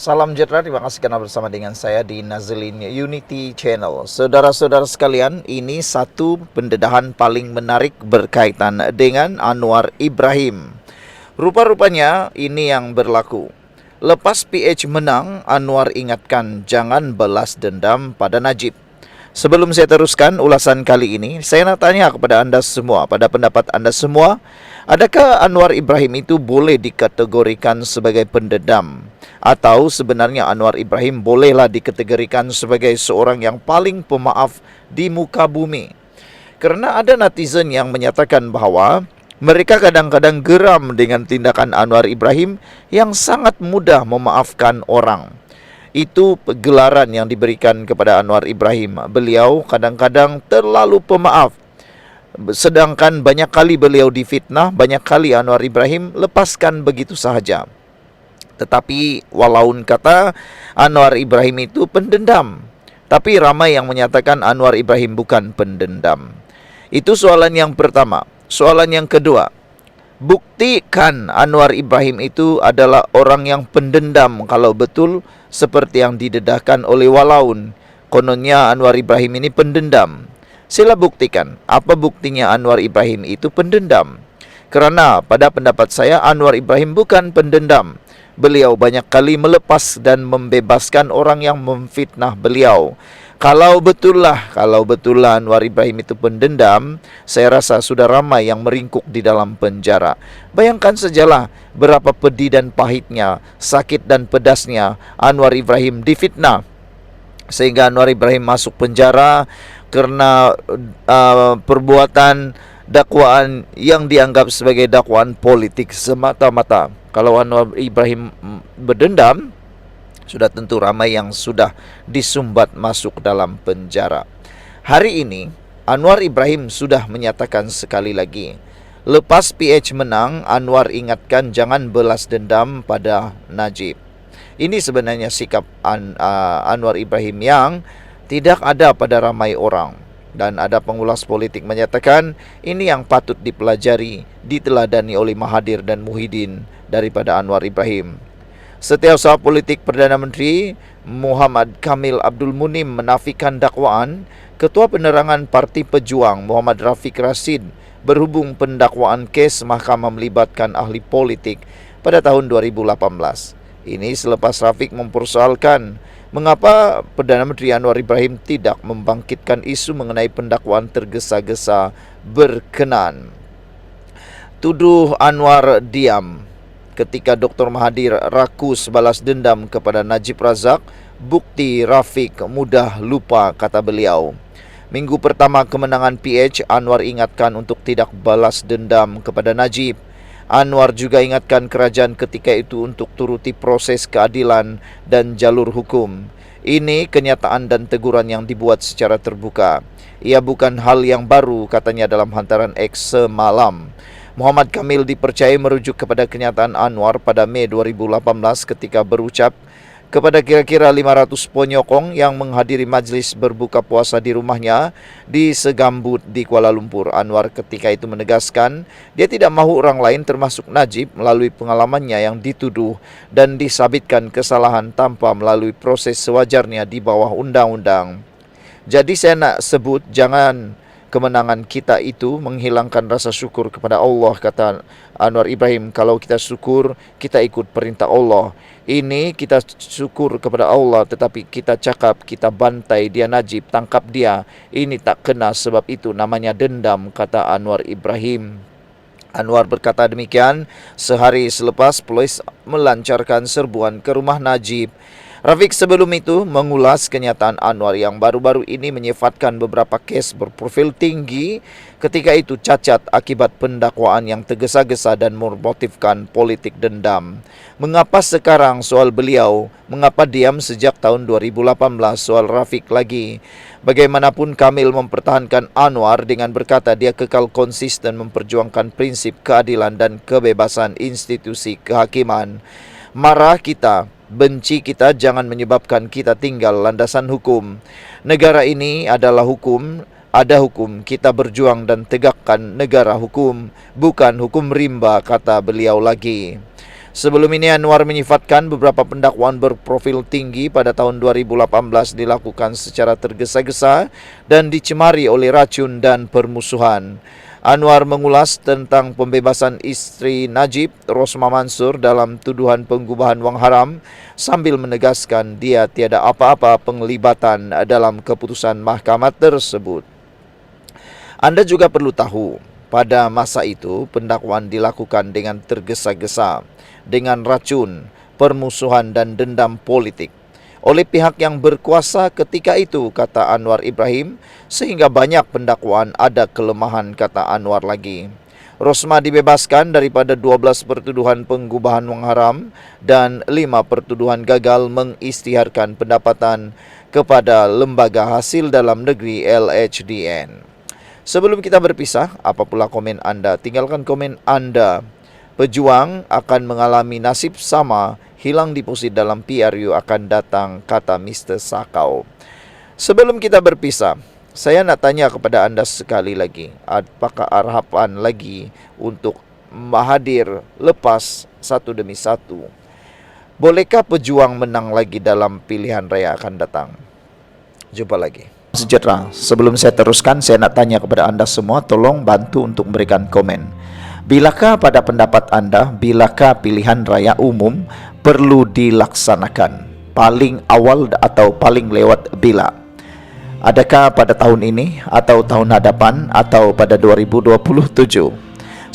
Salam sejahtera, terima kasih karena bersama dengan saya di Nazlin Unity Channel. Saudara-saudara sekalian, ini satu pendedahan paling menarik berkaitan dengan Anwar Ibrahim. Rupa-rupanya ini yang berlaku. Lepas PH menang, Anwar ingatkan jangan balas dendam pada Najib. Sebelum saya teruskan ulasan kali ini, saya nak tanya kepada anda semua, pada pendapat anda semua, adakah Anwar Ibrahim itu boleh dikategorikan sebagai pendendam? Atau sebenarnya Anwar Ibrahim bolehlah dikategorikan sebagai seorang yang paling pemaaf di muka bumi? Karena ada netizen yang menyatakan bahawa mereka kadang-kadang geram dengan tindakan Anwar Ibrahim yang sangat mudah memaafkan orang. Itu gelaran yang diberikan kepada Anwar Ibrahim. Beliau kadang-kadang terlalu pemaaf. Sedangkan banyak kali beliau difitnah, banyak kali Anwar Ibrahim lepaskan begitu sahaja. Tetapi walaupun kata Anwar Ibrahim itu pendendam, tapi ramai yang menyatakan Anwar Ibrahim bukan pendendam. Itu soalan yang pertama. Soalan yang kedua, buktikan Anwar Ibrahim itu adalah orang yang pendendam kalau betul seperti yang didedahkan oleh Walaun. Kononnya Anwar Ibrahim ini pendendam. Sila buktikan apa buktinya Anwar Ibrahim itu pendendam. Kerana pada pendapat saya Anwar Ibrahim bukan pendendam. Beliau banyak kali melepas dan membebaskan orang yang memfitnah beliau. Kalau betul lah Anwar Ibrahim itu pendendam, saya rasa sudah ramai yang meringkuk di dalam penjara. Bayangkan sajalah berapa pedih dan pahitnya, sakit dan pedasnya Anwar Ibrahim difitnah, sehingga Anwar Ibrahim masuk penjara karena perbuatan dakwaan yang dianggap sebagai dakwaan politik semata-mata. Kalau Anwar Ibrahim berdendam, sudah tentu ramai yang sudah disumbat masuk dalam penjara. Hari ini Anwar Ibrahim sudah menyatakan sekali lagi, lepas PH menang, Anwar ingatkan jangan balas dendam pada Najib. Ini sebenarnya sikap Anwar Ibrahim yang tidak ada pada ramai orang. Dan ada pengulas politik menyatakan ini yang patut dipelajari, diteladani oleh Mahathir dan Muhyiddin daripada Anwar Ibrahim. Setiausaha politik Perdana Menteri Muhammad Kamil Abdul Munim menafikan dakwaan Ketua Penerangan Parti Pejuang Muhammad Rafiq Rashid berhubung pendakwaan kes mahkamah melibatkan ahli politik pada tahun 2018. Ini selepas Rafiq mempersoalkan mengapa Perdana Menteri Anwar Ibrahim tidak membangkitkan isu mengenai pendakwaan tergesa-gesa berkenan. Tuduh Anwar diam ketika Dr. Mahathir rakus balas dendam kepada Najib Razak, bukti Rafiq mudah lupa, kata beliau. Minggu pertama kemenangan PH, Anwar ingatkan untuk tidak balas dendam kepada Najib. Anwar juga ingatkan kerajaan ketika itu untuk turuti proses keadilan dan jalur hukum. Ini kenyataan dan teguran yang dibuat secara terbuka. Ia bukan hal yang baru, katanya dalam hantaran X semalam. Muhammad Kamil dipercayai merujuk kepada kenyataan Anwar pada Mei 2018 ketika berucap kepada kira-kira 500 penyokong yang menghadiri majlis berbuka puasa di rumahnya di Segambut di Kuala Lumpur. Anwar ketika itu menegaskan dia tidak mahu orang lain termasuk Najib melalui pengalamannya yang dituduh dan disabitkan kesalahan tanpa melalui proses sewajarnya di bawah undang-undang. Jadi saya nak sebut jangan kemenangan kita itu menghilangkan rasa syukur kepada Allah, kata Anwar Ibrahim. Kalau kita syukur, kita ikut perintah Allah. Ini kita syukur kepada Allah, tetapi kita cakap, kita bantai dia Najib, tangkap dia. Ini tak kena, sebab itu namanya dendam, kata Anwar Ibrahim. Anwar berkata demikian sehari selepas polis melancarkan serbuan ke rumah Najib. Rafiq sebelum itu mengulas kenyataan Anwar yang baru-baru ini menyifatkan beberapa kes berprofil tinggi ketika itu cacat akibat pendakwaan yang tergesa-gesa dan memotifkan politik dendam. Mengapa sekarang soal beliau? Mengapa diam sejak tahun 2018 soal Rafiq lagi? Bagaimanapun Kamil mempertahankan Anwar dengan berkata dia kekal konsisten memperjuangkan prinsip keadilan dan kebebasan institusi kehakiman. Marah kita, benci kita jangan menyebabkan kita tinggal landasan hukum. Negara ini adalah hukum, ada hukum, kita berjuang dan tegakkan negara hukum, bukan hukum rimba, kata beliau lagi. Sebelum ini Anwar menyifatkan beberapa pendakwaan berprofil tinggi pada tahun 2018 dilakukan secara tergesa-gesa dan dicemari oleh racun dan permusuhan. Anwar mengulas tentang pembebasan istri Najib, Rosma Mansur dalam tuduhan pengubahan wang haram sambil menegaskan dia tiada apa-apa penglibatan dalam keputusan mahkamah tersebut. Anda juga perlu tahu, pada masa itu pendakwaan dilakukan dengan tergesa-gesa, dengan racun, permusuhan dan dendam politik oleh pihak yang berkuasa ketika itu, kata Anwar Ibrahim, sehingga banyak pendakwaan ada kelemahan, kata Anwar lagi. Rosma dibebaskan daripada 12 pertuduhan pengubahan wang haram dan 5 pertuduhan gagal mengisytiharkan pendapatan kepada lembaga hasil dalam negeri LHDN. Sebelum kita berpisah, apa pula komen Anda? Tinggalkan komen Anda. Pejuang akan mengalami nasib sama, hilang deposit dalam PRU akan datang, kata Mr. Sakau. Sebelum kita berpisah, saya nak tanya kepada anda sekali lagi, apakah harapan lagi untuk hadir lepas satu demi satu? Bolehkah pejuang menang lagi dalam pilihan raya akan datang? Jumpa lagi. Sejahtera, sebelum saya teruskan, saya nak tanya kepada anda semua, tolong bantu untuk memberikan komen. Bilakah pada pendapat anda, bilakah pilihan raya umum perlu dilaksanakan? Paling awal atau paling lewat bila? Adakah pada tahun ini atau tahun hadapan atau pada 2027?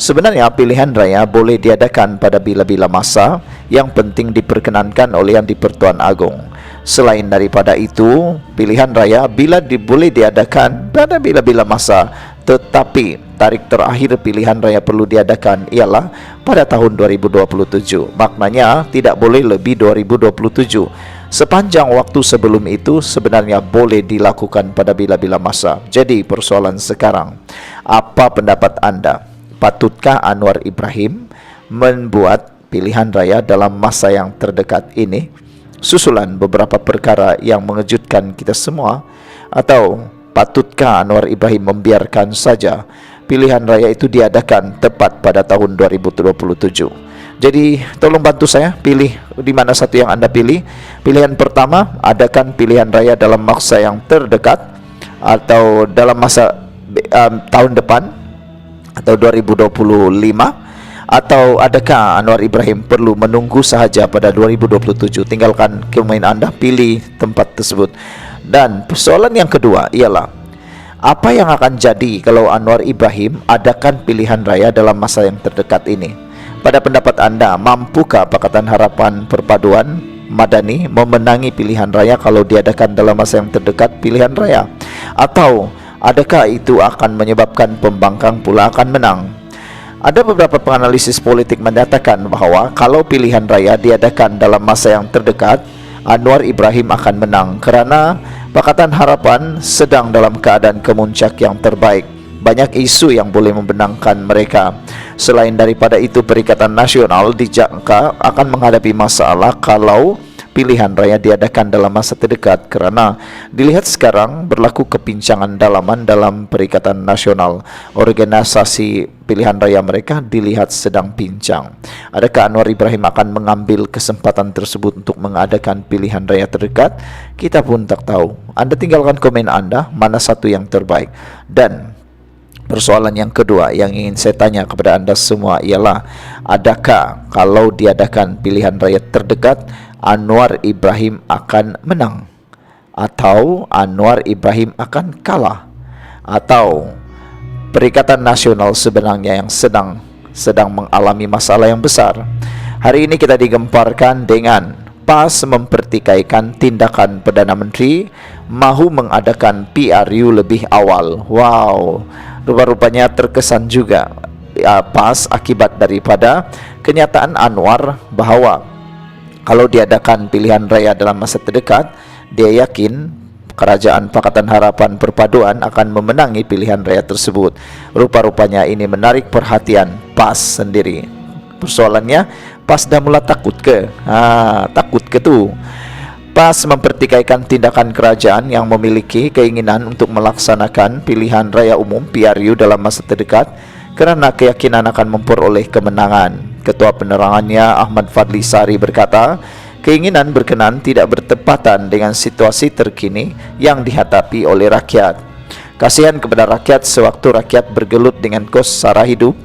Sebenarnya pilihan raya boleh diadakan pada bila-bila masa, yang penting diperkenankan oleh Yang di-Pertuan Agong. Selain daripada itu, pilihan raya boleh diadakan pada bila-bila masa, tetapi tarikh terakhir pilihan raya perlu diadakan ialah pada tahun 2027. Maknanya tidak boleh lebih 2027. Sepanjang waktu sebelum itu sebenarnya boleh dilakukan pada bila-bila masa. Jadi persoalan sekarang, apa pendapat anda? Patutkah Anwar Ibrahim membuat pilihan raya dalam masa yang terdekat ini, susulan beberapa perkara yang mengejutkan kita semua? Atau patutkah Anwar Ibrahim membiarkan saja pilihan raya itu diadakan tepat pada tahun 2027? Jadi tolong bantu saya pilih di mana satu yang anda pilih. Pilihan pertama, adakan pilihan raya dalam masa yang terdekat atau dalam masa tahun depan atau 2025, atau adakah Anwar Ibrahim perlu menunggu sahaja pada 2027? Tinggalkan komen anda, pilih tempat tersebut. Dan persoalan yang kedua ialah, apa yang akan jadi kalau Anwar Ibrahim adakan pilihan raya dalam masa yang terdekat ini? Pada pendapat anda, mampukah Pakatan Harapan Perpaduan Madani memenangi pilihan raya kalau diadakan dalam masa yang terdekat pilihan raya? Atau adakah itu akan menyebabkan pembangkang pula akan menang? Ada beberapa penganalisis politik menyatakan bahawa kalau pilihan raya diadakan dalam masa yang terdekat, Anwar Ibrahim akan menang kerana Pakatan Harapan sedang dalam keadaan kemuncak yang terbaik. Banyak isu yang boleh membenangkan mereka. Selain daripada itu, Perikatan Nasional dijangka akan menghadapi masalah kalau pilihan raya diadakan dalam masa terdekat, kerana dilihat sekarang berlaku kepincangan dalaman dalam Perikatan Nasional. Organisasi pilihan raya mereka dilihat sedang pincang. Adakah Anwar Ibrahim akan mengambil kesempatan tersebut untuk mengadakan pilihan raya terdekat? Kita pun tak tahu. Anda tinggalkan komen anda, mana satu yang terbaik. Dan persoalan yang kedua yang ingin saya tanya kepada anda semua ialah, adakah kalau diadakan pilihan raya terdekat, Anwar Ibrahim akan menang? Atau Anwar Ibrahim akan kalah? Atau Perikatan Nasional sebenarnya yang sedang mengalami masalah yang besar? Hari ini kita digemparkan dengan PAS mempertikaikan tindakan Perdana Menteri mahu mengadakan PRU lebih awal. Wow, rupa-rupanya terkesan juga PAS akibat daripada kenyataan Anwar bahawa kalau diadakan pilihan raya dalam masa terdekat, dia yakin Kerajaan Pakatan Harapan Perpaduan akan memenangi pilihan raya tersebut. Rupa-rupanya ini menarik perhatian PAS sendiri. Persoalannya, PAS dah mula takut ke? Takut ke tu? PAS mempertikaikan tindakan kerajaan yang memiliki keinginan untuk melaksanakan pilihan raya umum PRU dalam masa terdekat kerana keyakinan akan memperoleh kemenangan. Ketua Penerangannya Ahmad Fadli Sari berkata, keinginan berkenan tidak bertepatan dengan situasi terkini yang dihadapi oleh rakyat. Kasihan kepada rakyat sewaktu rakyat bergelut dengan kos sara hidup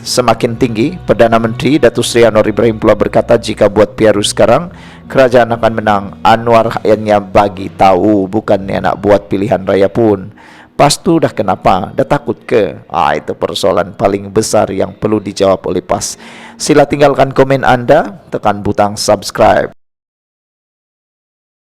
semakin tinggi. Perdana Menteri Datuk Seri Anwar Ibrahim pula berkata, jika buat PRU sekarang, kerajaan akan menang. Anwar hanya bagi tahu, bukannya nak buat pilihan raya pun. Pas tu dah kenapa? Dah takut ke? Itu persoalan paling besar yang perlu dijawab oleh PAS. Sila tinggalkan komen anda, tekan butang subscribe.